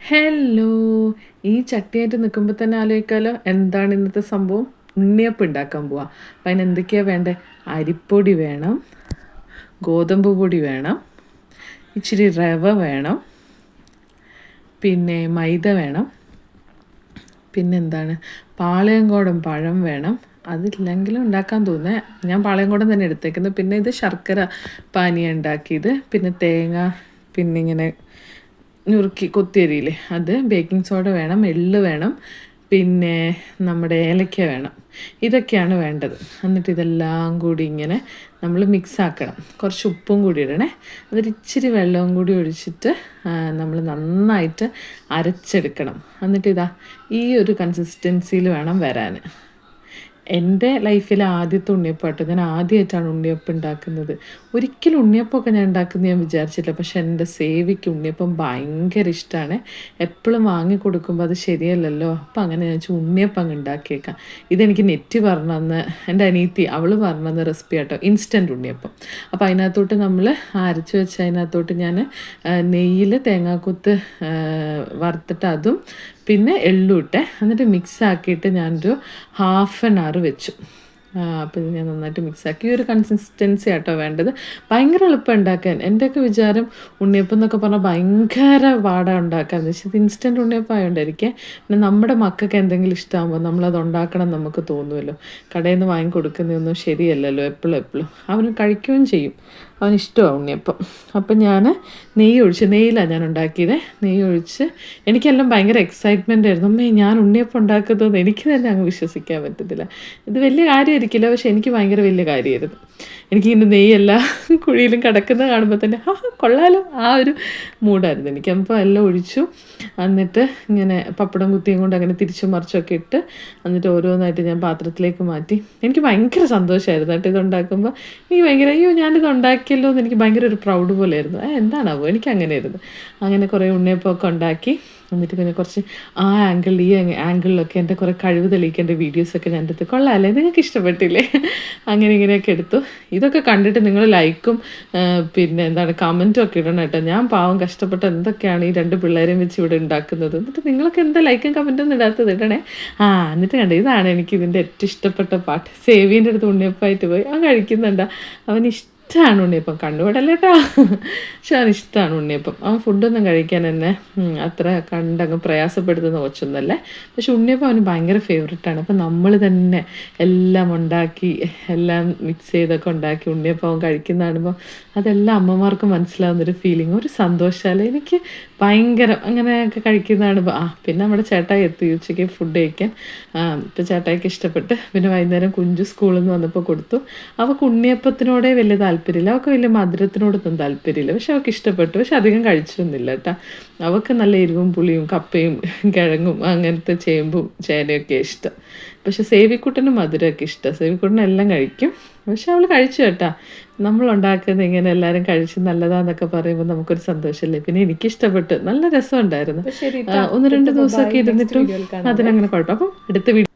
Hello! ഈ ചട്ടിയായിട്ട് നിൽക്കുമ്പോൾ തന്നെ ആലോചിക്കാമല്ലോ എന്താണ് ഇന്നത്തെ സംഭവം. ഉണ്ണിയപ്പം ഉണ്ടാക്കാൻ പോവാ. അപ്പം അതിന് എന്തൊക്കെയാണ് വേണ്ടത്? അരിപ്പൊടി വേണം, ഗോതമ്പ് പൊടി വേണം, ഇച്ചിരി റവ വേണം, പിന്നെ മൈദ വേണം, പിന്നെന്താണ് പാളയംകോടൻ പഴം വേണം. അതില്ലെങ്കിലും ഉണ്ടാക്കാൻ തോന്നുന്നത്. ഞാൻ പാളയംകോടൻ തന്നെ എടുത്തേക്കുന്നത്. പിന്നെ ഇത് ശർക്കര പാനിയാണ് ഉണ്ടാക്കിയത്. പിന്നെ തേങ്ങ, പിന്നെ ഇങ്ങനെ ഞുറുക്കി കൊത്തിയരിയില്ലേ അത്, ബേക്കിംഗ് സോഡ വേണം, എള്ള് വേണം, പിന്നെ നമ്മുടെ ഏലക്ക വേണം. ഇതൊക്കെയാണ് വേണ്ടത്. എന്നിട്ട് ഇതെല്ലാം കൂടി ഇങ്ങനെ നമ്മൾ മിക്സ് ആക്കണം. കുറച്ച് ഉപ്പും കൂടി ഇടണേ. എന്നിട്ട് ഇച്ചിരി വെള്ളവും കൂടി ഒഴിച്ചിട്ട് നമ്മൾ നന്നായിട്ട് അരച്ചെടുക്കണം. എന്നിട്ട് ഇതാ ഈ ഒരു കൺസിസ്റ്റൻസിയിൽ വേണം വരാൻ. എൻ്റെ ലൈഫിലെ ആദ്യത്തെ ഉണ്ണിയപ്പം കേട്ടോ. ഞാൻ ആദ്യമായിട്ടാണ് ഉണ്ണിയപ്പം ഉണ്ടാക്കുന്നത്. ഒരിക്കലും ഉണ്ണിയപ്പമൊക്കെ ഞാൻ ഉണ്ടാക്കുന്നത് ഞാൻ വിചാരിച്ചില്ല. പക്ഷെ എൻ്റെ സേവിക്ക് ഉണ്ണിയപ്പം ഭയങ്കര ഇഷ്ടമാണ്. എപ്പോഴും വാങ്ങി കൊടുക്കുമ്പോൾ അത് ശരിയല്ലല്ലോ. അപ്പം അങ്ങനെ ഞാൻ ഉണ്ണിയപ്പം അങ്ങ് ഉണ്ടാക്കിയേക്കാം. ഇതെനിക്ക് നെറ്റ് പറഞ്ഞു തന്ന് എൻ്റെ അനിയത്തി അവൾ പറഞ്ഞു തന്ന റെസിപ്പി കേട്ടോ. ഇൻസ്റ്റൻറ്റ് ഉണ്ണിയപ്പം. അപ്പോൾ അതിനകത്തോട്ട് നമ്മൾ അരച്ച് വെച്ച് അതിനകത്തോട്ട് ഞാൻ നെയ്യിൽ തേങ്ങാക്കൊത്ത് വറുത്തിട്ട് അതും പിന്നെ എള്ളും ഇട്ടെ. എന്നിട്ട് മിക്സ് ആക്കിയിട്ട് ഞാനൊരു ഹാഫ് ആൻ അവർ വെച്ചു. അപ്പോൾ ഇത് ഞാൻ നന്നായിട്ട് മിക്സാക്കി. ഈ ഒരു കൺസിസ്റ്റൻസി ആട്ടോ വേണ്ടത്. ഭയങ്കര എളുപ്പം ഉണ്ടാക്കാൻ. എൻ്റെയൊക്കെ വിചാരം ഉണ്ണിയപ്പം എന്നൊക്കെ പറഞ്ഞാൽ ഭയങ്കര പാടാണ് ഉണ്ടാക്കാൻ. പക്ഷേ ഇത് ഇൻസ്റ്റൻറ്റ് ഉണ്ണിയപ്പം ആയതുകൊണ്ടായിരിക്കും. പിന്നെ നമ്മുടെ മക്കൾക്ക് എന്തെങ്കിലും ഇഷ്ടമാകുമ്പോൾ നമ്മളത് ഉണ്ടാക്കണം നമുക്ക് തോന്നുമല്ലോ. കടയിൽ നിന്ന് വാങ്ങി കൊടുക്കുന്നതൊന്നും ശരിയല്ലല്ലോ എപ്പോഴും. അവന് കഴിക്കുകയും ചെയ്യും. അവനിഷ്ടമാണ് ഉണ്ണിയപ്പം. അപ്പം ഞാൻ നെയ്യിലാണ് ഞാൻ ഉണ്ടാക്കിയത്. നെയ്യ് ഒഴിച്ച് എനിക്കെല്ലാം ഭയങ്കര എക്സൈറ്റ്മെൻ്റ് ആയിരുന്നു. അമ്മേ ഞാൻ ഉണ്ണിയപ്പം ഉണ്ടാക്കുന്നതെന്ന് എനിക്ക് തന്നെ അങ്ങ് വിശ്വസിക്കാൻ പറ്റത്തില്ല. ഇത് വലിയ കാര്യമായിരിക്കില്ല, പക്ഷെ എനിക്ക് ഭയങ്കര വലിയ കാര്യമായിരുന്നു. എനിക്കിങ്ങനെ നെയ്യെല്ലാം കുഴിയിലും കിടക്കുന്നത് കാണുമ്പോൾ തന്നെ കൊള്ളാലോ, ആ ഒരു മൂഡായിരുന്നു എനിക്ക്. അപ്പോൾ എല്ലാം ഒഴിച്ചു. എന്നിട്ട് ഇങ്ങനെ പപ്പടം കുത്തിയും കൊണ്ട് അങ്ങനെ തിരിച്ചും മറിച്ചൊക്കെ ഇട്ട് എന്നിട്ട് ഓരോന്നായിട്ട് ഞാൻ പാത്രത്തിലേക്ക് മാറ്റി. എനിക്ക് ഭയങ്കര സന്തോഷമായിരുന്നു കേട്ടോ ഇതുണ്ടാക്കുമ്പോൾ. എനിക്ക് ഭയങ്കര അയ്യോ ഞാനിത് ഉണ്ടാക്കിയല്ലോ എന്ന് എനിക്ക് ഭയങ്കര ഒരു പ്രൗഡ് പോലെയായിരുന്നു. എന്താണാവോ എനിക്ക് അങ്ങനെയായിരുന്നു. അങ്ങനെ കുറേ ഉണ്ണിയപ്പമൊക്കെ ഉണ്ടാക്കി. എന്നിട്ട് പിന്നെ കുറച്ച് ആ ആംഗിളിൽ ഈ ആംഗിളിലൊക്കെ എൻ്റെ കുറേ കഴിവ് തെളിയിക്കേണ്ട വീഡിയോസൊക്കെ ഞാൻ എടുത്ത് കൊള്ളാമല്ലേ, നിങ്ങൾക്ക് ഇഷ്ടപ്പെട്ടില്ലേ? അങ്ങനെ ഇങ്ങനെയൊക്കെ എടുത്തു. ഇതൊക്കെ കണ്ടിട്ട് നിങ്ങൾ ലൈക്കും പിന്നെ എന്താണ് കമൻറ്റും ഒക്കെ ഇടണം കേട്ടോ. ഞാൻ പാവം കഷ്ടപ്പെട്ട് എന്തൊക്കെയാണ് ഈ രണ്ട് പിള്ളേരെയും വെച്ച് ഇവിടെ ഉണ്ടാക്കുന്നത്. എന്നിട്ട് നിങ്ങളൊക്കെ എന്താ ലൈക്കും കമൻറ്റൊന്നും ഇടാത്തത് ഇടണേ. എന്നിട്ട് കണ്ടോ ഇതാണ് എനിക്ക് ഇതിൻ്റെ ഏറ്റവും ഇഷ്ടപ്പെട്ട പാട്ട്. സേവീൻ്റെ അടുത്ത് ഉണ്ണിയപ്പമായിട്ട് പോയി അവൻ കഴിക്കുന്നുണ്ടോ. അവന് ഇഷ്ടമാണ് ഉണ്ണിയപ്പം. കണ്ടുപിടല്ലേ കേട്ടോ. പക്ഷെ അവന് ഇഷ്ടമാണ് ഉണ്ണിയപ്പം. അവൻ ഫുഡൊന്നും കഴിക്കാൻ എന്നെ അത്ര കണ്ടങ്ങ് പ്രയാസപ്പെടുത്തുന്ന കൊച്ചൊന്നുമല്ലേ. പക്ഷെ ഉണ്ണിയപ്പം അവന് ഭയങ്കര ഫേവറേറ്റാണ്. അപ്പം നമ്മൾ തന്നെ എല്ലാം ഉണ്ടാക്കി എല്ലാം മിക്സ് ചെയ്തൊക്കെ ഉണ്ടാക്കി ഉണ്ണിയപ്പം അവൻ കഴിക്കുന്ന കാണുമ്പോൾ അതെല്ലാം അമ്മമാർക്ക് മനസ്സിലാവുന്നൊരു ഫീലിംഗ്, ഒരു സന്തോഷമല്ലേ. എനിക്ക് ഭയങ്കര അങ്ങനെയൊക്കെ കഴിക്കുന്ന കാണുമ്പോൾ പിന്നെ നമ്മുടെ ചേട്ടായി എത്തി ഉച്ചയ്ക്ക് ഫുഡ് കഴിക്കാൻ. ഇപ്പം ചേട്ടായിക്ക് ഇഷ്ടപ്പെട്ട്. പിന്നെ വൈകുന്നേരം കുഞ്ചു സ്കൂളിൽ നിന്ന് വന്നപ്പോൾ കൊടുത്തു. അവൾക്ക് ഉണ്ണിയപ്പത്തിനോടേ വലിയ താല്പര്യമില്ല. അവൾക്ക് വലിയ മധുരത്തിനോടൊന്നും താല്പര്യമില്ല. പക്ഷെ അവൾക്ക് ഇഷ്ടപ്പെട്ടു. പക്ഷെ അധികം കഴിച്ചൊന്നുമില്ല കേട്ടോ. അവൾക്ക് നല്ല എരിവും പുളിയും കപ്പയും കിഴങ്ങും അങ്ങനത്തെ ചേമ്പും ചേനയൊക്കെ ഇഷ്ടം. പക്ഷെ സേവിക്കുട്ടന് മധുരമൊക്കെ ഇഷ്ടം. സേവിക്കുട്ടൻ എല്ലാം കഴിക്കും. പക്ഷെ അവൾ കഴിച്ചു കേട്ടാ. നമ്മളുണ്ടാക്കുന്നത് ഇങ്ങനെ എല്ലാവരും കഴിച്ച് നല്ലതാന്നൊക്കെ പറയുമ്പോൾ നമുക്കൊരു സന്തോഷമല്ലേ. പിന്നെ എനിക്കിഷ്ടപ്പെട്ടു. നല്ല രസമുണ്ടായിരുന്നു. 1-2 ദിവസമൊക്കെ ഇരുന്നിട്ടും അതിനങ്ങനെ കുഴപ്പം. അപ്പം അടുത്ത വീഡിയോ